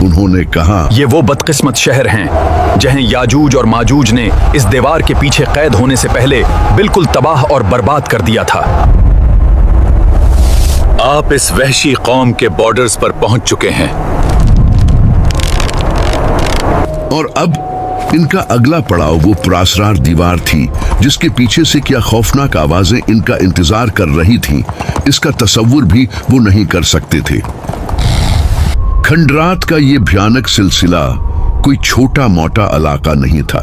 انہوں نے کہا یہ وہ بدقسمت شہر ہیں جہیں یاجوج اور ماجوج نے اس دیوار کے پیچھے قید ہونے سے پہلے بالکل تباہ اور برباد کر دیا تھا۔ آپ اس وحشی قوم کے بارڈرز پر پہنچ چکے ہیں۔ اور اب ان کا اگلا پڑاؤ وہ پراسرار دیوار تھی جس کے پیچھے سے کیا خوفناک آوازیں ان کا انتظار کر رہی تھیں، اس کا تصور بھی وہ نہیں کر سکتے تھے۔ کھنڈرات کا یہ بھیانک سلسلہ کوئی چھوٹا موٹا علاقہ نہیں تھا۔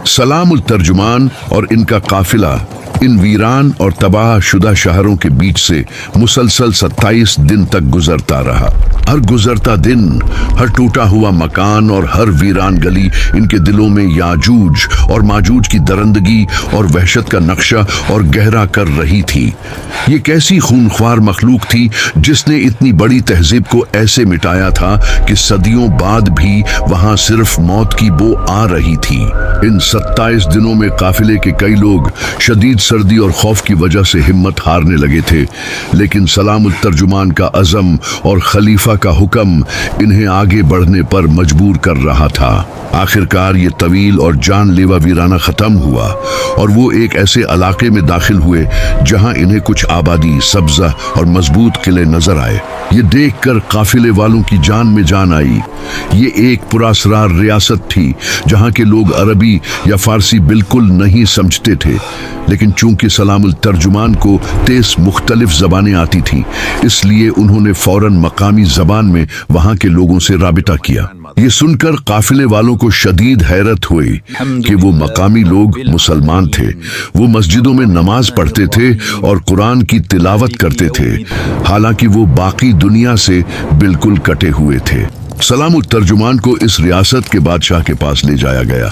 سلام الترجمان اور ان کا قافلہ ان ویران اور تباہ شدہ شہروں کے بیچ سے مسلسل 27 دن تک گزرتا رہا۔ ہر گزرتا دن، ہر ٹوٹا ہوا مکان اور ہر ویران گلی ان کے دلوں میں یاجوج اور ماجوج کی درندگی اور وحشت کا نقشہ اور گہرا کر رہی تھی۔ یہ کیسی خونخوار مخلوق تھی جس نے اتنی بڑی تہذیب کو ایسے مٹایا تھا کہ صدیوں بعد بھی وہاں صرف موت کی بو آ رہی تھی۔ ان 27 دنوں میں قافلے کے کئی لوگ شدید سردی اور خوف کی وجہ سے ہمت ہارنے لگے تھے، لیکن سلام الترجمان کا عزم اور خلیفہ کا حکم انہیں آگے بڑھنے پر مجبور کر رہا تھا۔ آخرکار یہ طویل اور جان لیوا ویرانہ ختم ہوا اور وہ ایک ایسے علاقے میں داخل ہوئے جہاں انہیں کچھ آبادی، سبزہ اور مضبوط قلعے نظر آئے۔ یہ دیکھ کر قافلے والوں کی جان میں جان آئی۔ یہ ایک پراسرار ریاست تھی جہاں کے لوگ عربی یا فارسی بالکل نہیں سمجھتے تھے، لیکن چونکہ سلام الترجمان کو 23 مختلف زبانیں آتی تھیں، اس لیے انہوں نے فوراً مقامی زبان میں وہاں کے لوگوں سے رابطہ کیا۔ یہ سن کر قافلے والوں کو شدید حیرت ہوئی کہ وہ مقامی لوگ مسلمان تھے۔ وہ مسجدوں میں نماز پڑھتے تھے اور قرآن کی تلاوت کرتے تھے، حالانکہ وہ باقی دنیا سے بالکل کٹے ہوئے تھے۔ سلام الترجمان کو اس ریاست کے بادشاہ کے پاس لے جایا گیا۔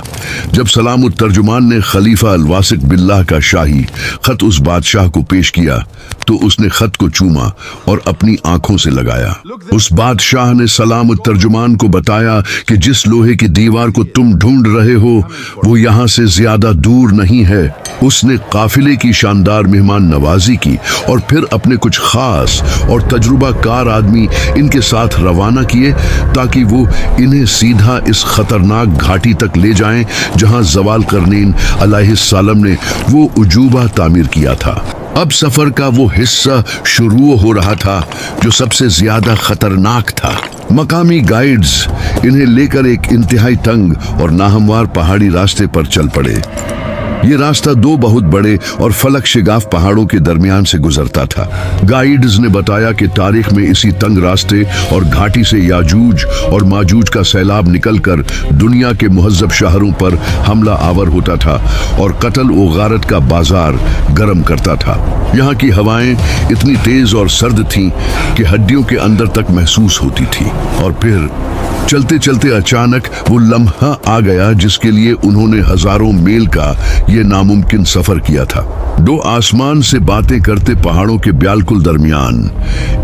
جب سلام الترجمان نے خلیفہ الواثق باللہ کا شاہی خط اس بادشاہ کو پیش کیا تو اس نے خط کو چوما اور اپنی آنکھوں سے لگایا۔ اس بادشاہ نے سلام الترجمان کو بتایا کہ جس لوہے کی دیوار کو تم ڈھونڈ رہے ہو وہ یہاں سے زیادہ دور نہیں ہے۔ اس نے قافلے کی شاندار مہمان نوازی کی اور پھر اپنے کچھ خاص اور تجربہ کار آدمی ان کے ساتھ روانہ کیے تاکہ وہ انہیں سیدھا اس خطرناک گھاٹی تک لے جائیں جہاں زوال قرنین علیہ السلام نے وہ عجوبہ تعمیر کیا تھا۔ اب سفر کا وہ حصہ شروع ہو رہا تھا جو سب سے زیادہ خطرناک تھا۔ مقامی گائیڈز انہیں لے کر ایک انتہائی تنگ اور ناہموار پہاڑی راستے پر چل پڑے۔ یہ راستہ دو بہت بڑے اور فلک شگاف پہاڑوں کے درمیان سے گزرتا تھا۔ گائیڈز نے بتایا کہ تاریخ میں اسی تنگ راستے اور گھاٹی سے یاجوج اور ماجوج کا سیلاب نکل کر دنیا کے مہذب شہروں پر حملہ آور ہوتا تھا اور قتل و غارت کا بازار گرم کرتا تھا۔ یہاں کی ہوائیں اتنی تیز اور سرد تھیں کہ ہڈیوں کے اندر تک محسوس ہوتی تھی۔ اور پھر چلتے چلتے اچانک وہ لمحہ آ گیا جس کے لیے انہوں نے ہزاروں میل کا یہ ناممکن سفر کیا تھا۔ دو آسمان سے باتیں کرتے پہاڑوں کے بالکل درمیان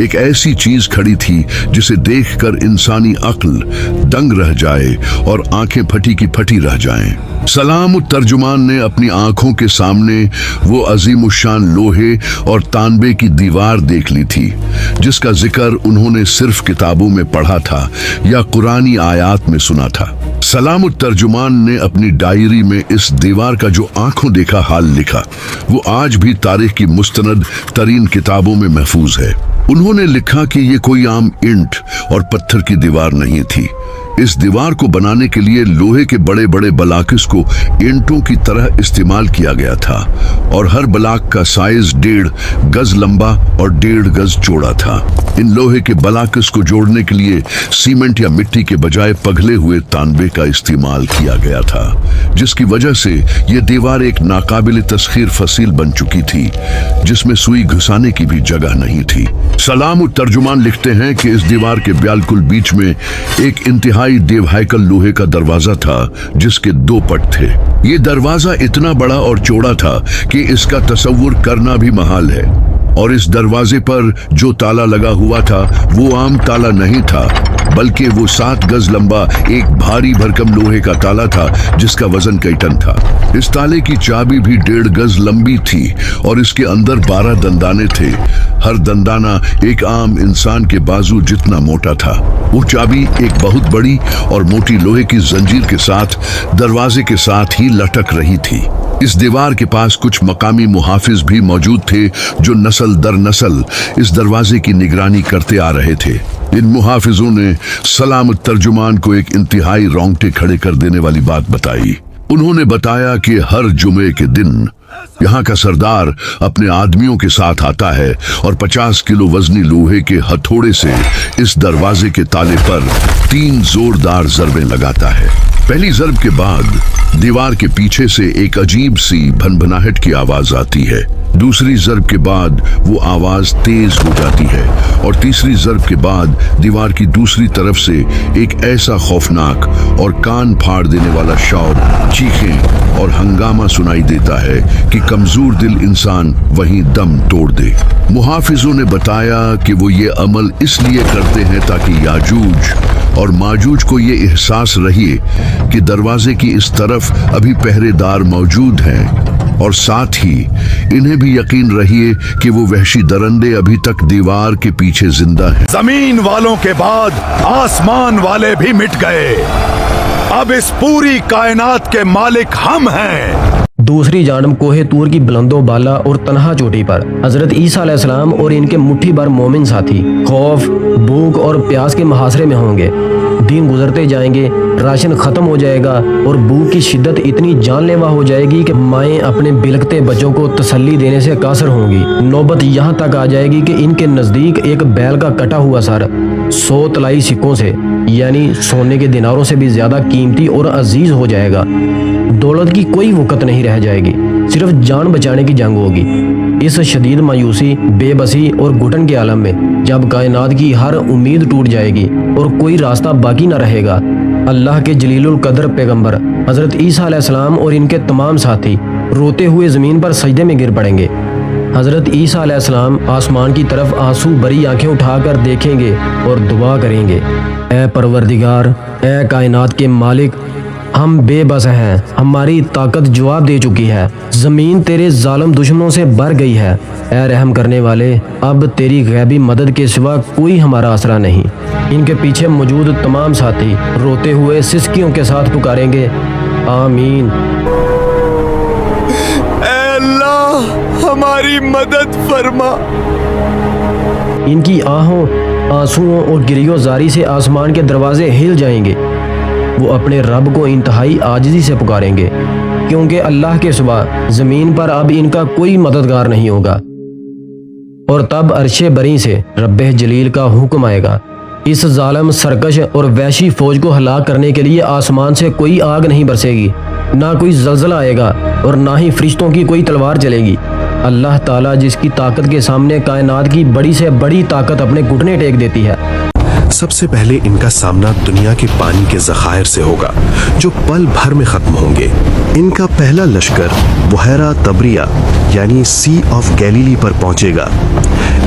ایک ایسی چیز کھڑی تھی جسے دیکھ کر انسانی عقل دنگ رہ جائے اور آنکھیں پھٹی کی پھٹی رہ جائیں۔ سلام الترجمان نے اپنی آنکھوں کے سامنے وہ عظیم الشان لوہے اور تانبے کی دیوار دیکھ لی تھی جس کا ذکر انہوں نے صرف کتابوں میں پڑھا تھا یا قرآنی آیات میں سنا تھا۔ سلام الترجمان نے اپنی ڈائری میں اس دیوار کا جو آنکھوں دیکھا حال لکھا، وہ آج بھی تاریخ کی مستند ترین کتابوں میں محفوظ ہے۔ انہوں نے لکھا کہ یہ کوئی عام اینٹ اور پتھر کی دیوار نہیں تھی۔ اس دیوار کو بنانے کے لیے لوہے کے بڑے بڑے بلاکس کو اینٹوں کی طرح استعمال کیا گیا تھا اور ہر بلاک کا سائز 1.5 گز لمبا اور 1.5 گز چوڑا تھا۔ ان لوہے کے بلاکس کو جوڑنے کے لیے سیمنٹ یا مٹی کے بجائے پگھلے ہوئے تانبے کا استعمال کیا گیا تھا، جس کی وجہ سے یہ دیوار ایک ناقابل تسخیر فصیل بن چکی تھی جس میں سوئی گھسانے کی بھی جگہ نہیں تھی۔ سلام الترجمان لکھتے ہیں کہ اس دیوار کے بالکل بیچ میں ایک انتہائی دیو ہیکل لوہے کا دروازہ تھا جس کے 2 پٹ تھے۔ یہ دروازہ اتنا بڑا اور چوڑا تھا کہ اس کا تصور کرنا بھی محال ہے، اور اس دروازے پر جو تالا لگا ہوا تھا وہ عام تالا نہیں تھا बल्कि वो 7 गज लंबा एक भारी भरकम लोहे का ताला था जिसका वजन कई टन था। इस ताले की चाबी भी 1.5 गज लंबी थी और इसके अंदर 12 दंदाने थे। हर दंदाना एक आम इंसान के बाजू जितना मोटा था। वो चाबी एक बहुत बड़ी और मोटी लोहे की जंजीर के साथ दरवाजे के साथ ही लटक रही थी। इस दीवार के पास कुछ मकामी मुहाफिज भी मौजूद थे जो नस्ल दर नस्ल इस दरवाजे की निगरानी करते आ रहे थे। इन मुहाफिजों ने सलाम तर्जुमान को एक इंतहाई रोंगटे खड़े कर देने वाली बात बताई। उन्होंने बताया कि हर जुमे के दिन यहाँ का सरदार अपने आदमियों के साथ आता है और 50 किलो वजनी लोहे के हथौड़े से इस दरवाजे के ताले पर 3 जोरदार ज़रबें लगाता है। पहली ज़रब के बाद दीवार के पीछे से एक अजीब सी भनभनाहट की आवाज आती है। दूसरी ज़रब के बाद वो आवाज तेज हो जाती है और तीसरी ज़रब के बाद दीवार की दूसरी तरफ से एक ऐसा खौफनाक और कान फाड़ देने वाला शौर, चीखें और हंगामा सुनाई देता है कि कमजोर दिल इंसान वहीं दम तोड़ दे। मुहाफिजों ने बताया कि वो ये अमल इसलिए करते हैं ताकि याजूज और माजूज को ये एहसास रहे कि दरवाजे की इस तरफ अभी पहरेदार मौजूद हैं और साथ ही इन्हें भी यकीन रहिए कि वो वहशी दरंदे अभी तक दीवार के पीछे जिंदा हैं। जमीन वालों के बाद आसमान वाले भी मिट गए। अब इस पूरी कायनात के मालिक हम हैं। दूसरी जानब कोहे तूर की बुलंदो बाला और तनहा चोटी पर हजरत ईसा अलैहिस्सलाम और इनके मुट्ठी भर मोमिन साथी खौफ, भूख और प्यास के मुहासरे में होंगे। दिन गुजरते जाएंगे, राशन खत्म हो जाएगा और भूख की शिद्दत इतनी जानलेवा हो जाएगी कि माएँ अपने बिलखते बच्चों को तसल्ली देने से कासर होंगी। नौबत यहाँ तक आ जाएगी कि इनके नज़दीक एक बैल का कटा हुआ सर 100 तलाई सिक्कों से यानी सोने के दिनारों से भी ज्यादा कीमती और अजीज हो जाएगा। दौलत की कोई वक़्त नहीं रह जाएगी, सिर्फ जान बचाने की जंग होगी। इस शदीद मायूसी, बेबसी और घुटन के आलम में जब कायनात की हर उम्मीद टूट जाएगी और कोई रास्ता बाकी न रहेगा, अल्लाह के जलीलुल कदर पैगंबर हजरत ईसा अलैहिस्सलाम और इनके तमाम साथी रोते हुए ज़मीन पर सजदे में गिर पड़ेंगे। हजरत ईसा अलैहिस्सलाम आसमान की तरफ आंसू भरी आंखें उठाकर देखेंगे और दुआ करेंगे, ऐ परवरदिगार, ऐ कायनात के मालिक, हम बेबस हैं, हमारी ताकत जवाब दे चुकी है, ज़मीन तेरे जालिम दुश्मनों से भर गई है। ऐ रहम करने वाले, अब तेरी गैबी मदद के सिवा कोई हमारा आसरा नहीं। इनके पीछे मौजूद तमाम साथी रोते हुए सिसकियों के साथ पुकारेंगे, आमीन। अल्लाह हमारी मदद फरमा। इनकी आहों, आंसुओं और गिरियो जारी से आसमान के दरवाजे हिल जाएंगे। वो अपने रब को इंतहाई आजिज़ी से पुकारेंगे क्योंकि अल्लाह के सिवा ज़मीन पर अब इनका कोई मददगार नहीं होगा। और तब अर्शे बरी से रब्बे जलील का हुक्म आएगा। इस जालिम, सरकश और वैशी फौज को हलाक करने के लिए आसमान से कोई आग नहीं बरसेगी, ना कोई जल्जला आएगा और ना ही फरिश्तों की कोई तलवार चलेगी। अल्लाह ताला जिसकी ताकत के सामने कायनात की बड़ी से बड़ी ताकत अपने घुटने टेक देती है। सबसे पहले इनका सामना दुनिया के पानी के ज़खायर से होगा जो पल भर में खत्म होंगे। इनका पहला लश्कर बुहैरा तबरिया यानी सी ऑफ गैलीली पर पहुंचेगा।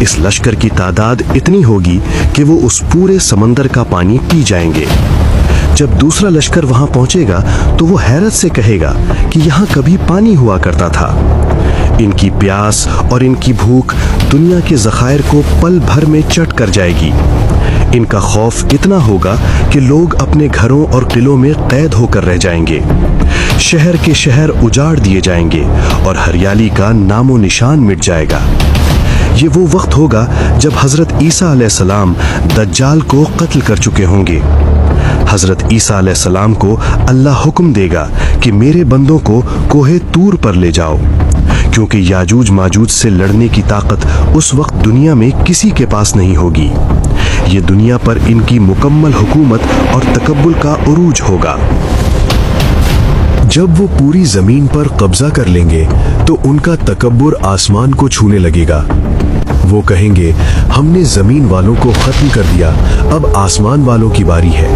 इस लश्कर की तादाद इतनी होगी कि वो उस पूरे समंदर का पानी पी जाएंगे। जब दूसरा लश्कर वहां पहुंचेगा तो वो हैरत से कहेगा कि यहाँ कभी पानी हुआ करता था। इनकी प्यास और इनकी भूख दुनिया के ज़खायर को पल भर में चट कर जाएगी। इनका खौफ इतना होगा कि लोग अपने घरों और किलों में कैद होकर रह जाएंगे। शहर के शहर उजाड़ दिए जाएंगे और हरियाली का नामो निशान मिट जाएगा। ये वो वक्त होगा जब हजरत ईसा अलैहिस्सलाम दज्जाल को कत्ल कर चुके होंगे। हजरत ईसा अलैहिस्सलाम को अल्लाह हुक्म देगा कि मेरे बंदों को कोहे तूर पर ले जाओ, क्योंकि याजूज माजूज से लड़ने की ताकत उस वक्त दुनिया में किसी के पास नहीं होगी। ये दुनिया पर इनकी मुकम्मल हुकूमत और तकब्बुल का उरूज होगा। जब वो पूरी जमीन पर कब्जा कर लेंगे तो उनका तकब्बुर आसमान को छूने लगेगा। वो कहेंगे, हमने जमीन वालों को खत्म कर दिया, अब आसमान वालों की बारी है।